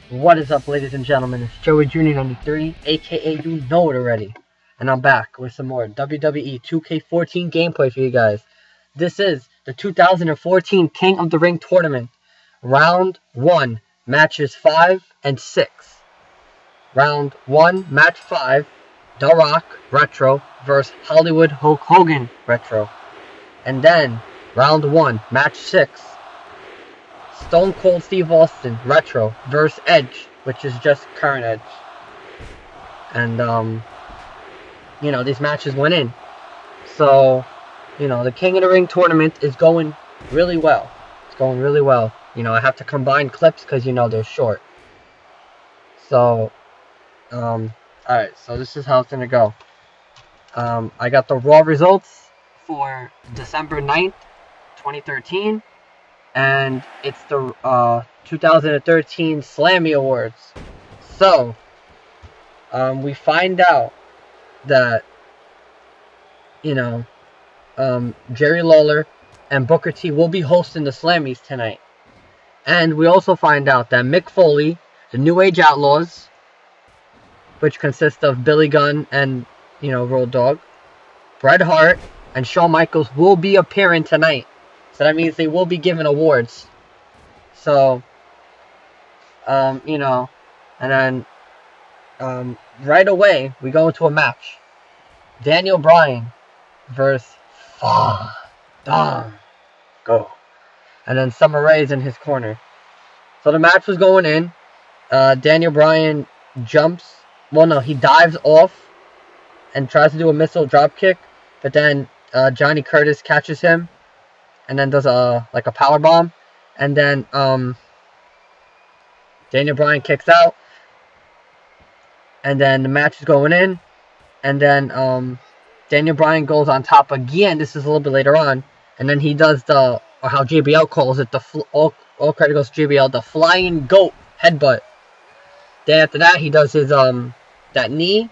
What is up, ladies and gentlemen? It's Joey Jr. 93, aka you know it already. And I'm back with some more WWE 2K14 gameplay for you guys. This is the 2014 King of the Ring Tournament. Round 1, matches 5 and 6. Round 1, match 5, The Rock Retro versus Hollywood Hulk Hogan Retro. And then, round 1, match 6. Stone Cold Steve Austin Retro versus Edge, which is just current Edge. And, these matches went in. So, the King of the Ring tournament is going really well. It's going really well. I have to combine clips because, they're short. So, alright, so this is how it's going to go. I got the Raw results for December 9th, 2013. And it's the 2013 Slammy Awards. So, we find out that, Jerry Lawler and Booker T will be hosting the Slammies tonight. And we also find out that Mick Foley, the New Age Outlaws, which consist of Billy Gunn and, Road Dogg, Bret Hart, and Shawn Michaels will be appearing tonight. So that means they will be given awards. So, and then, right away, we go into a match. Daniel Bryan versus Go. And then Summer Rae's in his corner. So the match was going in. Daniel Bryan jumps. Well, no, he dives off and tries to do a missile drop kick. But then Johnny Curtis catches him. And then does a power bomb, and then Daniel Bryan kicks out, and then the match is going in, and then Daniel Bryan goes on top again. This is a little bit later on, and then he does or how JBL calls it, all credit goes to JBL, the flying goat headbutt. Then after that, he does his that knee.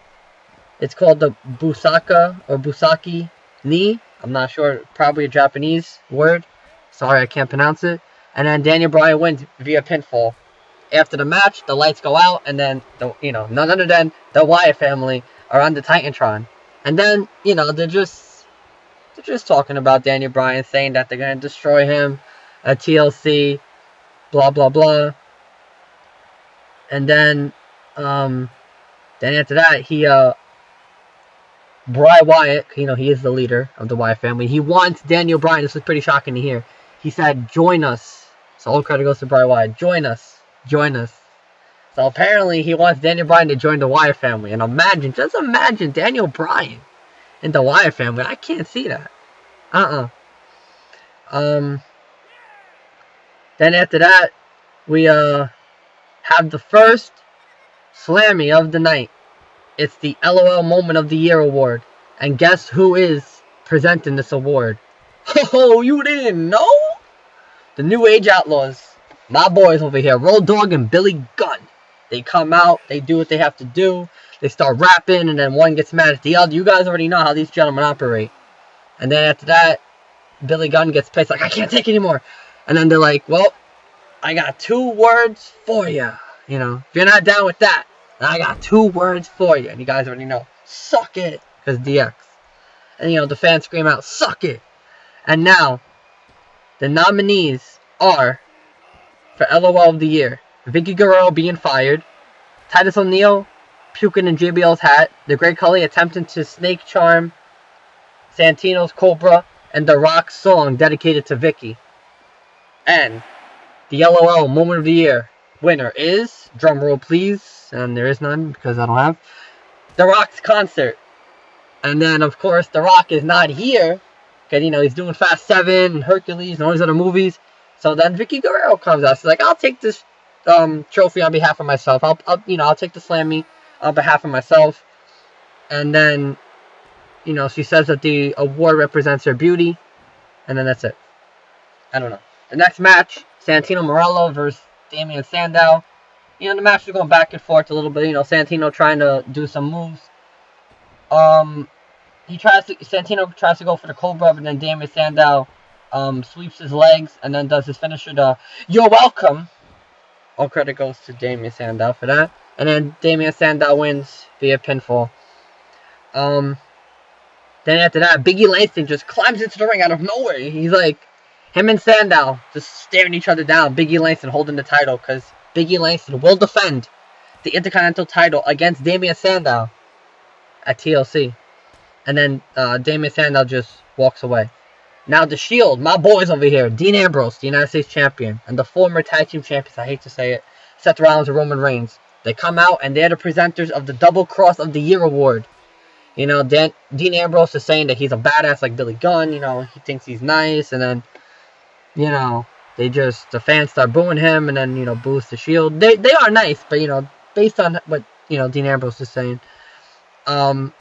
It's called the Busaki knee. I'm not sure, probably a Japanese word. Sorry, I can't pronounce it. And then Daniel Bryan wins via pinfall. After the match, the lights go out, and then none other than the Wyatt family are on the Titantron. And then, they're just talking about Daniel Bryan, saying that they're gonna destroy him at TLC, blah blah blah. And then after that, Bray Wyatt, he is the leader of the Wyatt family. He wants Daniel Bryan. This was pretty shocking to hear. He said, "Join us." So all credit goes to Bray Wyatt. Join us. Join us. So apparently he wants Daniel Bryan to join the Wyatt family. And just imagine Daniel Bryan in the Wyatt family. I can't see that. Then after that, we have the first Slammy of the night. It's the LOL Moment of the Year award. And guess who is presenting this award? Oh, you didn't know? The New Age Outlaws. My boys over here, Road Dogg and Billy Gunn. They come out, they do what they have to do. They start rapping, and then one gets mad at the other. You guys already know how these gentlemen operate. And then after that, Billy Gunn gets pissed, like, I can't take it anymore. And then they're like, well, I got 2 words for you. If you're not down with that, I got 2 words for you. And you guys already know. Suck it. Because DX. And, the fans scream out, suck it. And now, the nominees are, for LOL of the Year, Vicky Guerrero being fired, Titus O'Neil puking in JBL's hat, The Great Khali attempting to snake charm Santino's Cobra, and The Rock's song dedicated to Vicky. And the LOL Moment of the Year winner is, drum roll please, and there is none because I don't have, The Rock's concert. And then, of course, The Rock is not here because, he's doing Fast 7 and Hercules and all these other movies. So then Vicky Guerrero comes out. She's like, I'll take this trophy on behalf of myself. I'll take the Slammy on behalf of myself. And then, she says that the award represents her beauty. And then that's it. I don't know. The next match, Santino Marella versus Damian Sandow. The match is going back and forth a little bit. Santino trying to do some moves. Santino tries to go for the Cobra, but then Damian Sandow sweeps his legs and then does his finisher, the "You're welcome." All credit goes to Damien Sandow for that. And then Damien Sandow wins via pinfall. Then after that, Biggie Langston just climbs into the ring out of nowhere. He's like, him and Sandow just staring each other down. Biggie Langston holding the title because Biggie Langston will defend the Intercontinental title against Damien Sandow at TLC. And then Damien Sandow just walks away. Now the Shield, my boys over here, Dean Ambrose, the United States Champion, and the former Tag Team Champions, I hate to say it, Seth Rollins and Roman Reigns. They come out and they're the presenters of the Double Cross of the Year award. You know, Dean Ambrose is saying that he's a badass like Billy Gunn. You know, he thinks he's nice. And then, you know, the fans start booing him. And then, you know, boos the Shield. They are nice, but, you know, based on what, you know, Dean Ambrose is saying. And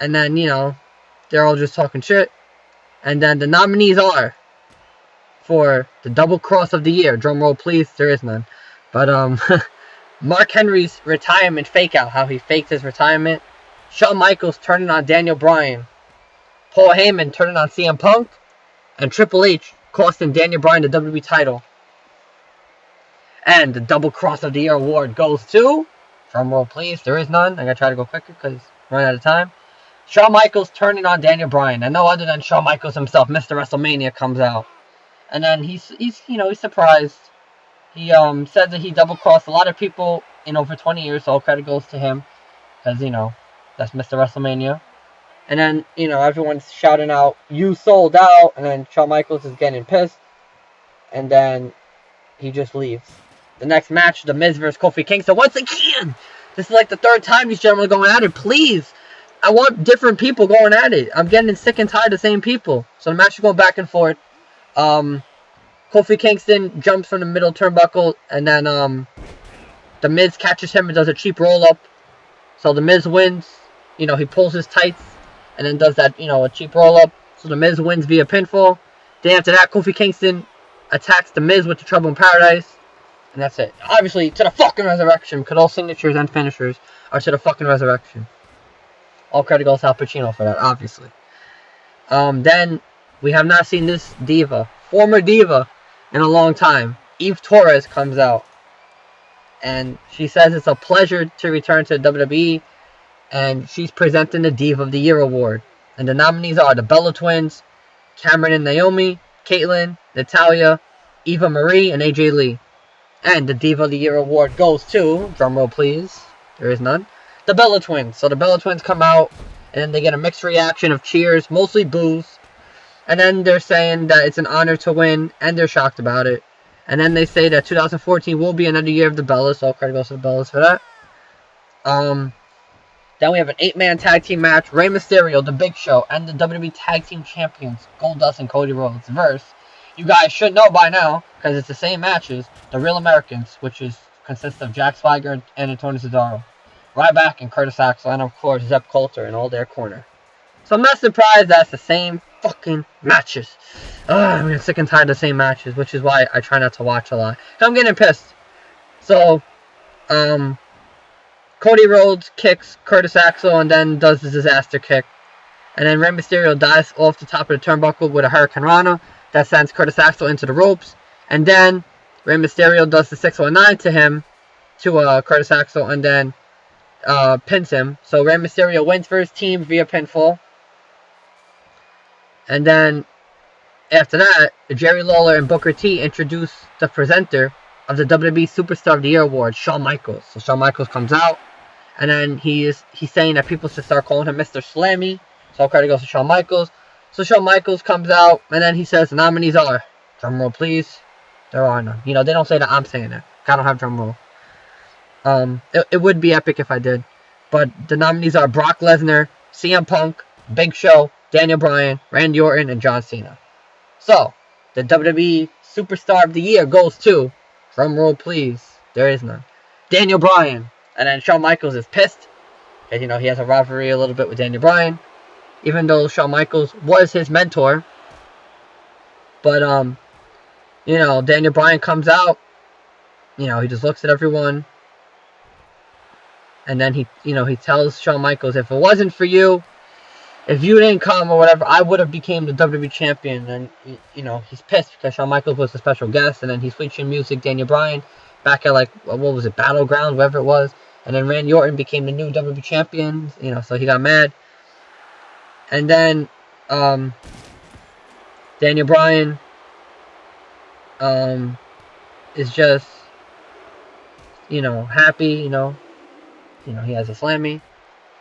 then, you know, they're all just talking shit. And then the nominees are for the Double Cross of the Year. Drum roll, please. There is none. But, Mark Henry's retirement fake out. How he faked his retirement. Shawn Michaels turning on Daniel Bryan. Paul Heyman turning on CM Punk. And Triple H costing Daniel Bryan the WWE title. And the Double Cross of the Year award goes to... Drum roll, please. There is none. I gotta try to go quicker because I'm running out of time. Shawn Michaels turning on Daniel Bryan. And no other than Shawn Michaels himself, Mr. WrestleMania, comes out. And then he's surprised. He said that he double-crossed a lot of people in over 20 years, so all credit goes to him. Because, you know, that's Mr. WrestleMania. And then, you know, everyone's shouting out, "You sold out!" And then Shawn Michaels is getting pissed. And then he just leaves. The next match, The Miz vs. Kofi Kingston. Once again, this is like the third time these gentlemen are going at it. Please, I want different people going at it. I'm getting sick and tired of the same people. So the match is going back and forth. Kofi Kingston jumps from the middle turnbuckle, and then The Miz catches him and does a cheap roll-up. So The Miz wins. You know, he pulls his tights and then does that, you know, a cheap roll-up. So The Miz wins via pinfall. Then after that, Kofi Kingston attacks The Miz with the Trouble in Paradise. And that's it. Obviously, to the fucking resurrection, because all signatures and finishers are to the fucking resurrection. All credit goes to Al Pacino for that, obviously. Then, we have not seen this diva, former diva, in a long time. Eve Torres comes out. And she says it's a pleasure to return to the WWE. And she's presenting the Diva of the Year award. And the nominees are the Bella Twins, Cameron and Naomi, Caitlyn, Natalya, Eva Marie, and AJ Lee. And the Diva of the Year award goes to, drumroll please, there is none, the Bella Twins. So the Bella Twins come out, and then they get a mixed reaction of cheers, mostly boos. And then they're saying that it's an honor to win, and they're shocked about it. And then they say that 2014 will be another year of the Bellas, so credit goes to the Bellas for that. Then we have an 8-man tag team match, Rey Mysterio, The Big Show, and the WWE Tag Team Champions, Goldust and Cody Rhodes, versus, you guys should know by now, because it's the same matches, the Real Americans, which consists of Jack Swagger and Antonio Cesaro, Ryback and Curtis Axel, and of course Zeb Coulter in all their corner. So I'm not surprised that's the same fucking matches. I'm getting sick and tired of the same matches, which is why I try not to watch a lot. I'm getting pissed. So, Cody Rhodes kicks Curtis Axel and then does the disaster kick. And then Rey Mysterio dives off the top of the turnbuckle with a Hurricane Rana. That sends Curtis Axel into the ropes. And then Rey Mysterio does the 619 to him, to Curtis Axel, and then pins him. So Rey Mysterio wins for his team via pinfall. And then after that, Jerry Lawler and Booker T introduce the presenter of the WWE Superstar of the Year award, Shawn Michaels. So Shawn Michaels comes out, and then he's saying that people should start calling him Mr. Slammy. So all credit goes to Shawn Michaels. So Shawn Michaels comes out, and then he says the nominees are, drum roll please, there are none. You know, they don't say that I'm saying it. I don't have drum roll. It would be epic if I did. But the nominees are Brock Lesnar, CM Punk, Big Show, Daniel Bryan, Randy Orton, and John Cena. So, the WWE Superstar of the Year goes to, drum roll please, there is none, Daniel Bryan. And then Shawn Michaels is pissed, because, you know, he has a rivalry a little bit with Daniel Bryan, even though Shawn Michaels was his mentor. But, you know, Daniel Bryan comes out, you know, he just looks at everyone, and then he tells Shawn Michaels, if it wasn't for you, if you didn't come or whatever, I would have became the WWE champion. And, you know, he's pissed because Shawn Michaels was a special guest. And then he's switching music. Daniel Bryan back at like, what was it, Battleground, wherever it was. And then Randy Orton became the new WWE champion, you know, so he got mad. And then Daniel Bryan is just, you know, happy, you know, he has a Slammy.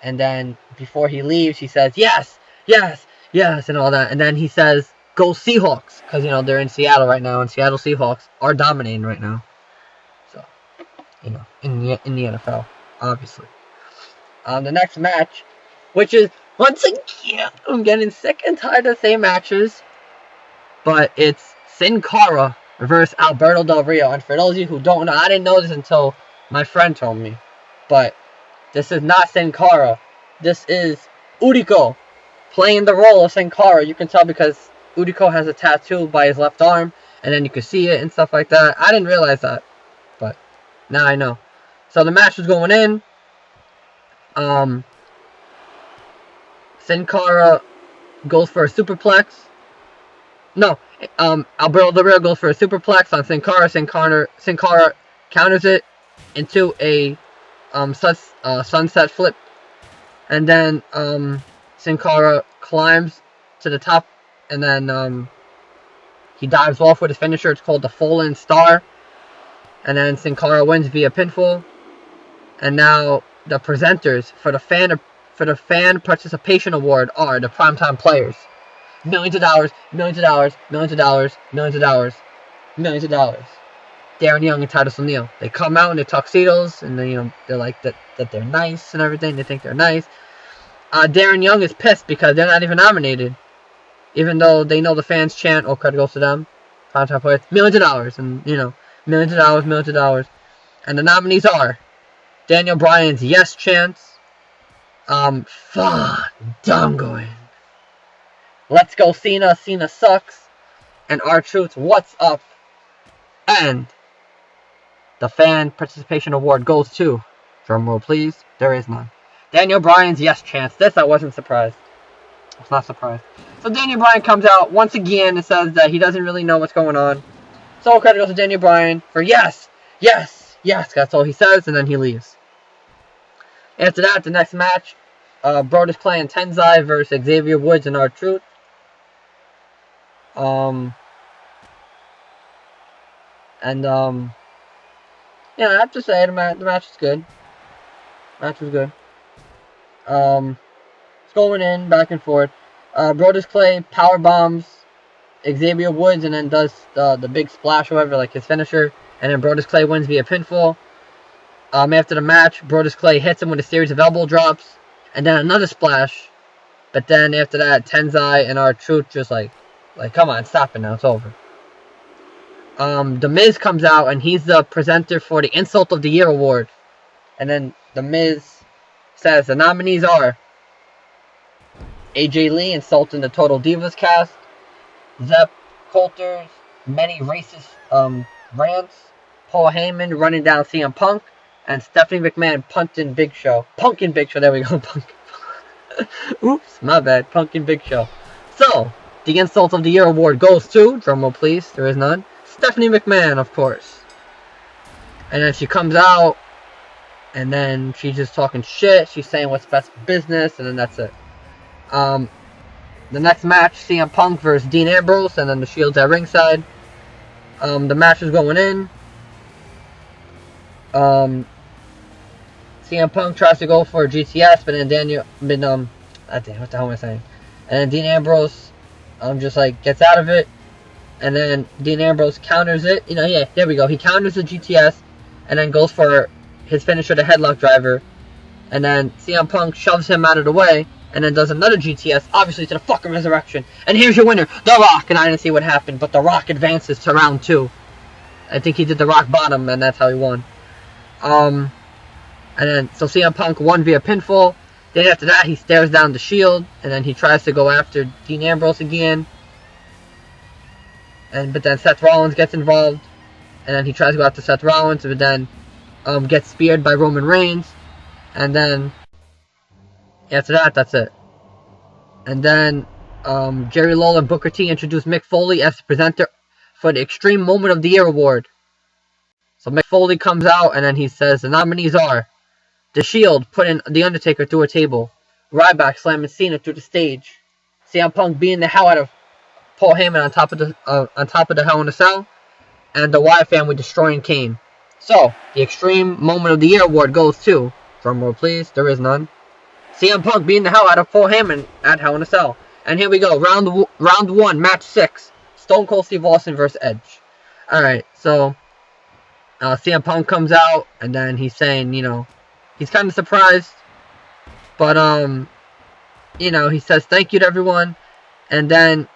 And then before he leaves, he says, yes, yes, yes, and all that. And then he says, go Seahawks, because, you know, they're in Seattle right now, and Seattle Seahawks are dominating right now. So, you know, in the NFL, obviously. The next match, which is, once again, I'm getting sick and tired of the same matches, but it's Sin Cara versus Alberto Del Rio. And for those of you who don't know, I didn't know this until my friend told me, but this is not Sin Cara. This is Udico playing the role of Sin Cara. You can tell because Udico has a tattoo by his left arm, and then you can see it and stuff like that. I didn't realize that, but now I know. So the match was going in. Sin Cara goes for a superplex. No, Alberto Del Rio goes for a superplex on Sin Cara. Sin Cara counters it into a sunset flip, and then Sin Cara climbs to the top, and then he dives off with his finisher. It's called the Fallen Star, and then Sin Cara wins via pinfall. And now the presenters for the fan participation award are the primetime players. Millions of dollars, millions of dollars, millions of dollars, millions of dollars, millions of dollars. Darren Young and Titus O'Neil. They come out in their tuxedos, and they, you know, they're like that they're nice and everything. They think they're nice. Darren Young is pissed because they're not even nominated, even though they know the fans chant, "Oh, credit goes to them." Primetime players, millions of dollars, and you know, millions of dollars, millions of dollars. And the nominees are Daniel Bryan's yes chants, fuck, dumb going. Let's go Cena, Cena sucks, and R-Truth's what's up, and the fan participation award goes to, drumroll please, there is none, Daniel Bryan's yes chants. This I wasn't surprised. I was not surprised. So Daniel Bryan comes out once again and says that he doesn't really know what's going on. So credit goes to Daniel Bryan for yes, yes, yes, that's all he says, and then he leaves. After that, the next match, Brodus Clay and Tenzai versus Xavier Woods and R-Truth. Yeah, I have to say the match was good. Match was good. It's going in back and forth. Brodus Clay power bombs Xavier Woods and then does the big splash, or whatever, like his finisher, and then Brodus Clay wins via pinfall. After the match, Brodus Clay hits him with a series of elbow drops, and then another splash. But then after that, Tenzai and R-Truth just like, come on, stop it now, it's over. The Miz comes out, and he's the presenter for the Insult of the Year award. And then the Miz says the nominees are AJ Lee insulting the Total Divas cast, Zepp Coulter's many racist rants, Paul Heyman running down CM Punk, and Stephanie McMahon punking Big Show. There we go, Punk. Oops, my bad, Punkin' Big Show. So, the Insult of the Year award goes to, drumroll please, there is none, Stephanie McMahon, of course. And then she comes out, and then she's just talking shit, she's saying what's best for business, and then that's it. The next match, CM Punk versus Dean Ambrose, and then the Shield's at ringside. The match is going in. CM Punk tries to go for a GTS, but then what the hell am I saying? And then Dean Ambrose, just like gets out of it, and then Dean Ambrose counters it. You know, yeah, there we go. He counters the GTS, and then goes for his finisher, the headlock driver, and then CM Punk shoves him out of the way, and then does another GTS, obviously to the fucking resurrection. And here's your winner, The Rock. And I didn't see what happened, but The Rock advances to round 2. I think he did the rock bottom, and that's how he won. And then, so CM Punk won via pinfall. Then after that, he stares down the Shield, and then he tries to go after Dean Ambrose again. But then Seth Rollins gets involved, and then he tries to go after Seth Rollins, but then gets speared by Roman Reigns. And then after that, that's it. And then Jerry Lawler and Booker T introduced Mick Foley as the presenter for the Extreme Moment of the Year award. So Mick Foley comes out, and then he says the nominees are The Shield putting The Undertaker through a table, Ryback slamming Cena through the stage, CM Punk beating the hell out of Paul Heyman on top of the Hell in a Cell, and the Wyatt family destroying Kane. So the Extreme Moment of the Year award goes to, drumroll please, there is none, CM Punk beating the hell out of Paul Heyman at Hell in a Cell. And here we go, round 1, match 6, Stone Cold Steve Austin versus Edge. Alright, so CM Punk comes out, and then he's saying, he's kind of surprised, but he says thank you to everyone, and then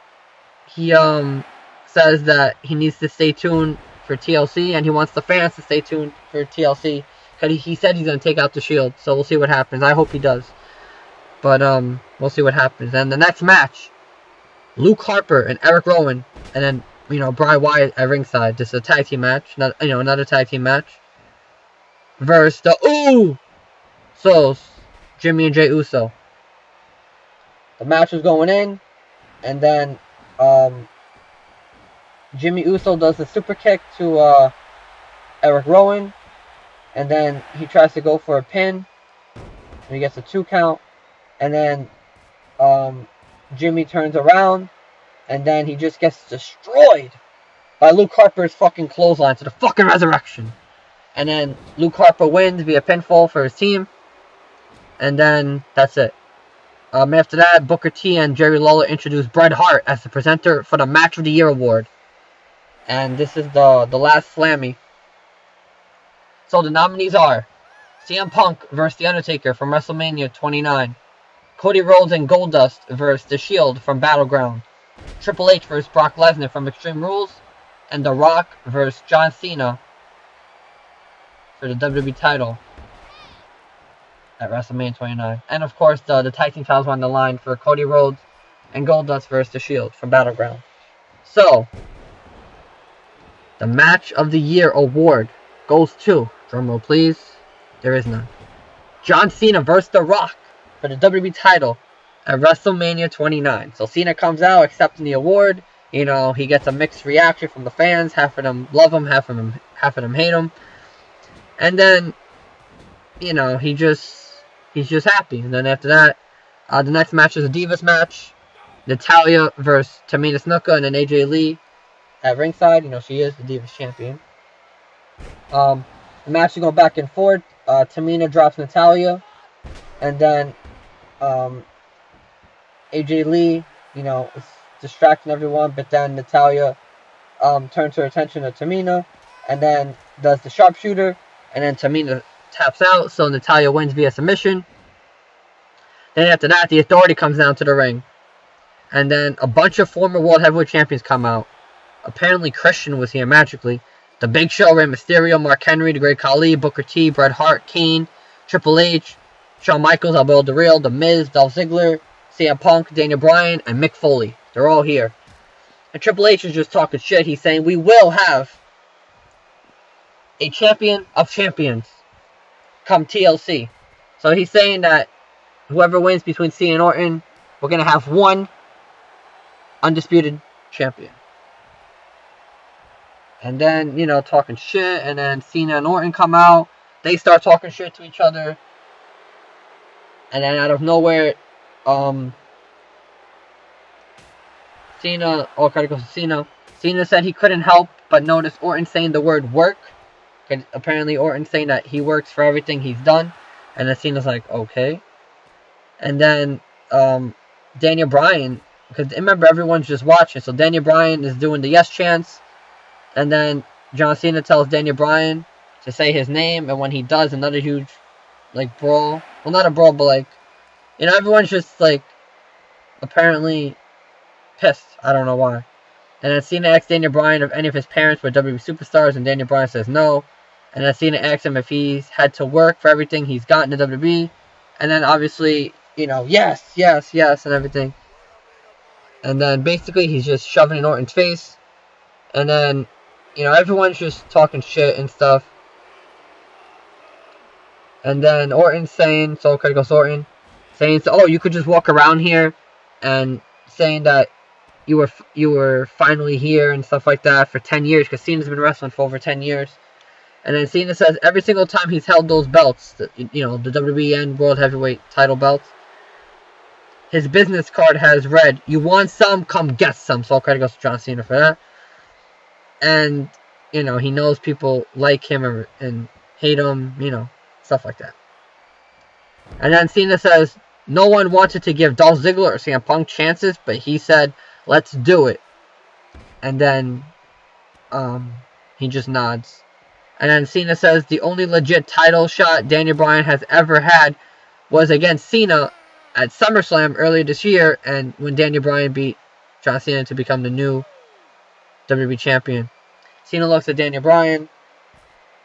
he says that he needs to stay tuned for TLC, and he wants the fans to stay tuned for TLC, because he said he's going to take out the Shield, so we'll see what happens. I hope he does, but we'll see what happens. And the next match, Luke Harper and Eric Rowan, and then Bray Wyatt at ringside. This is a tag team match, another tag team match, versus the Usos, Jimmy and Jey Uso. The match was going in, and then Jimmy Uso does the super kick to Eric Rowan, and then he tries to go for a pin, and he gets a 2 count, and then Jimmy turns around, and then he just gets destroyed by Luke Harper's fucking clothesline to the fucking resurrection. And then Luke Harper wins via pinfall for his team, and then that's it. After that, Booker T and Jerry Lawler introduced Bret Hart as the presenter for the Match of the Year award. And this is the last Slammy. So the nominees are CM Punk versus The Undertaker from WrestleMania 29. Cody Rhodes and Goldust versus The Shield from Battleground. Triple H versus Brock Lesnar from Extreme Rules. And The Rock versus John Cena for the WWE title at WrestleMania 29. And of course, the tag team titles were on the line for Cody Rhodes and Goldust versus The Shield from Battleground. So, the Match of the Year award goes to, drumroll please, there is none, John Cena versus The Rock for the WWE title at WrestleMania 29. So Cena comes out accepting the award. He gets a mixed reaction from the fans. Half of them love him, half of them hate him. And then, he's just happy. And then after that, the next match is a Divas match. Natalya versus Tamina Snuka, and then AJ Lee at ringside. She is the Divas champion. The match is going back and forth. Tamina drops Natalya, and then AJ Lee, is distracting everyone, but then Natalya turns her attention to Tamina, and then does the sharpshooter, and then Tamina taps out, so Natalya wins via submission. Then after that, the Authority comes down to the ring, and then a bunch of former World Heavyweight Champions come out. Apparently Christian was here magically. The Big Show, Rey Mysterio, Mark Henry, The Great Khali, Booker T, Bret Hart, Kane, Triple H, Shawn Michaels, Alberto Del Rio, The Miz, Dolph Ziggler, CM Punk, Daniel Bryan, and Mick Foley. They're all here. And Triple H is just talking shit. He's saying, we will have a champion of champions come TLC. So he's saying that whoever wins between Cena and Orton, we're going to have one undisputed champion. And then, talking shit, and then Cena and Orton come out. They start talking shit to each other. And then out of nowhere, Cena said he couldn't help but notice Orton saying the word work. Because apparently Orton's saying that he works for everything he's done. And then Cena's like, okay. And then Daniel Bryan, because remember everyone's just watching, so Daniel Bryan is doing the yes chants. And then John Cena tells Daniel Bryan to say his name, and when he does, another huge, brawl. Well, not a brawl, but, everyone's just, apparently pissed. I don't know why. And then Cena asks Daniel Bryan if any of his parents were WWE superstars, and Daniel Bryan says no. And then Cena asks him if he's had to work for everything he's gotten to WWE. And then, obviously, yes, and everything. And then, basically, he's just shoving in Orton's face. And then, everyone's just talking shit and stuff. And then Orton's saying, so Cody goes Orton, saying, oh, you could just walk around here, and saying that you were finally here and stuff like that for 10 years, because Cena's been wrestling for over 10 years. And then Cena says every single time he's held those belts, the WWE and World Heavyweight title belts, his business card has read, "You want some? Come get some." So all credit goes to John Cena for that. And, he knows people like him and hate him, stuff like that. And then Cena says, no one wanted to give Dolph Ziggler or CM Punk chances, but he said, let's do it. And then, he just nods. And then Cena says the only legit title shot Daniel Bryan has ever had was against Cena at SummerSlam earlier this year, and when Daniel Bryan beat John Cena to become the new WWE champion. Cena looks at Daniel Bryan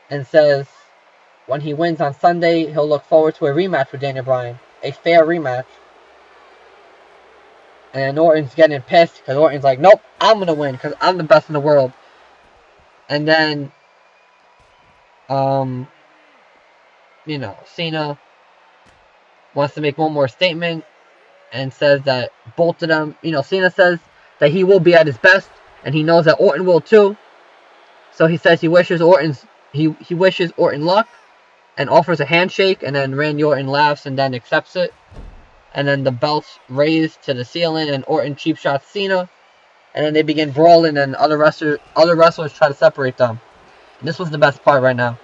and says when he wins on Sunday, he'll look forward to a rematch with Daniel Bryan. A fair rematch. And Orton's getting pissed because Orton's like, nope, I'm going to win because I'm the best in the world. And then, Cena wants to make one more statement and says that both of them, Cena says that he will be at his best and he knows that Orton will too. So he says he wishes Orton luck and offers a handshake, and then Randy Orton laughs and then accepts it. And then the belts raised to the ceiling and Orton cheap shots Cena. And then they begin brawling and other wrestlers try to separate them. And this was the best part right now.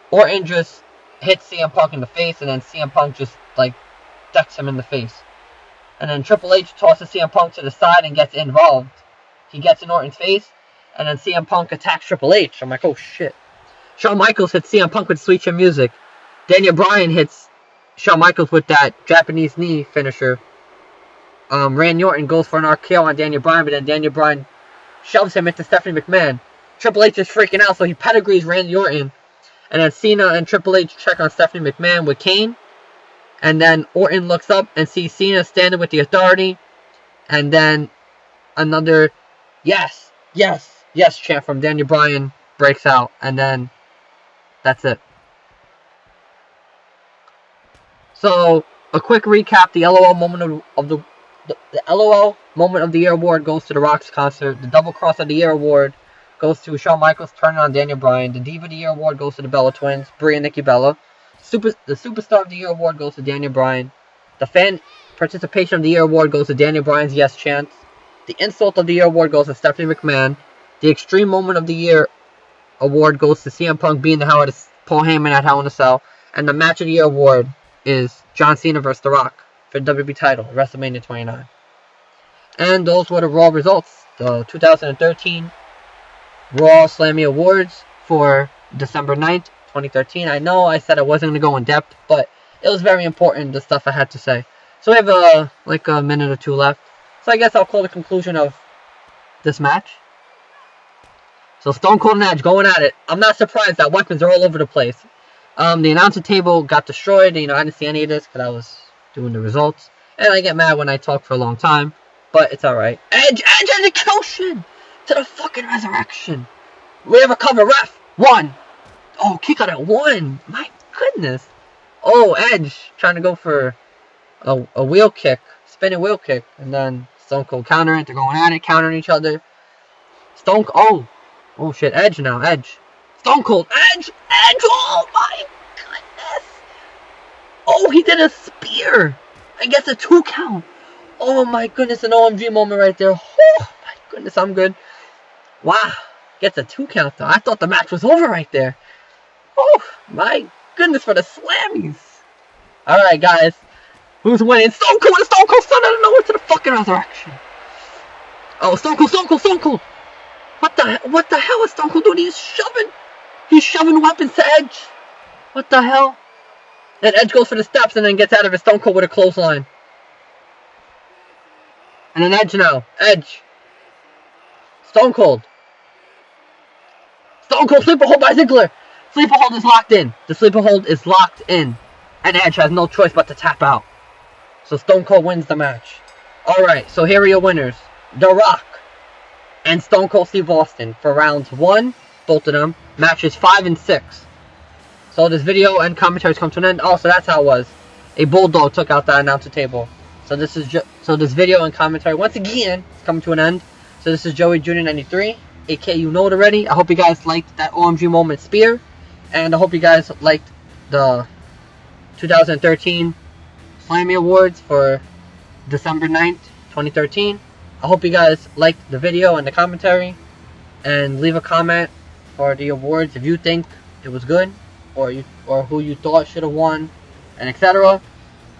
Orton just hits CM Punk in the face and then CM Punk just decks him in the face. And then Triple H tosses CM Punk to the side and gets involved. He gets in Orton's face and then CM Punk attacks Triple H. I'm like, oh shit. Shawn Michaels hits CM Punk with Sweet Chin Music. Daniel Bryan hits Shawn Michaels with that Japanese knee finisher. Randy Orton goes for an RKO on Daniel Bryan, but then Daniel Bryan shoves him into Stephanie McMahon. Triple H is freaking out, so he pedigrees Randy Orton. And then Cena and Triple H check on Stephanie McMahon with Kane. And then Orton looks up and sees Cena standing with the Authority. And then another yes, yes, yes chant from Daniel Bryan breaks out. And then that's it. So, a quick recap. The LOL moment of the LOL Moment of the Year award goes to The Rock's concert. The Double Cross of the Year award goes to Shawn Michaels turning on Daniel Bryan. The Diva of the Year award goes to the Bella Twins, Brie and Nikki Bella. The Superstar of the Year award goes to Daniel Bryan. The Fan Participation of the Year award goes to Daniel Bryan's Yes Chance. The Insult of the Year award goes to Stephanie McMahon. The Extreme Moment of the Year award goes to CM Punk being the hell out of Paul Heyman at Hell in a Cell. And the Match of the Year award is John Cena vs. The Rock for the WWE title, WrestleMania 29. And those were the Raw results. The 2013 Raw Slammy Awards for December 9th, 2013. I know I said I wasn't going to go in depth, but it was very important, the stuff I had to say. So we have a minute or two left. So I guess I'll call the conclusion of this match. So Stone Cold and Edge going at it. I'm not surprised that weapons are all over the place. The announcer table got destroyed. I didn't see any of this because I was doing the results. And I get mad when I talk for a long time. But it's alright. Edge execution to the fucking resurrection. We have a cover, ref. 1. Oh, kick out at 1. My goodness. Oh, Edge trying to go for a wheel kick. Spinning wheel kick. And then Stone Cold countering it. They're going at it, countering each other. Oh shit, Edge now, Edge. Stone Cold, Edge, oh my goodness. Oh, he did a spear. I guess a 2 count. Oh my goodness, an OMG moment right there. Oh my goodness, I'm good. Wow, gets a 2 count though. I thought the match was over right there. Oh my goodness for the Slammies. Alright guys, who's winning? Stone Cold and Stone Cold Son out of nowhere to the fucking resurrection. Oh, Stone Cold. What the hell is Stone Cold doing? He's shoving weapons to Edge. What the hell? Then Edge goes for the steps and then gets out of it. Stone Cold with a clothesline. And then Edge now. Edge. Stone Cold. Sleeper hold by Ziggler. Sleeper hold is locked in. The sleeper hold is locked in. And Edge has no choice but to tap out. So Stone Cold wins the match. Alright, so here are your winners. The Rock and Stone Cold Steve Austin for rounds 1, both of them, matches 5 and 6. So this video and commentaries come to an end. Oh, so that's how it was. A bulldog took out that announcer table. So this video and commentary once again is coming to an end. So this is Joey Jr. 93, aka you know it already. I hope you guys liked that OMG moment spear. And I hope you guys liked the 2013 Slammy Awards for December 9th, 2013. I hope you guys liked the video and the commentary. And leave a comment for the awards if you think it was good, or who you thought should have won, and etc.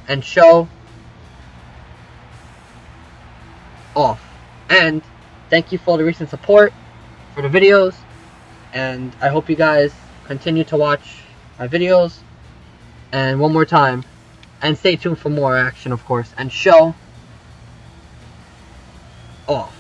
And show off. And thank you for the recent support for the videos, and I hope you guys continue to watch my videos. And one more time, and stay tuned for more action, of course, and show off.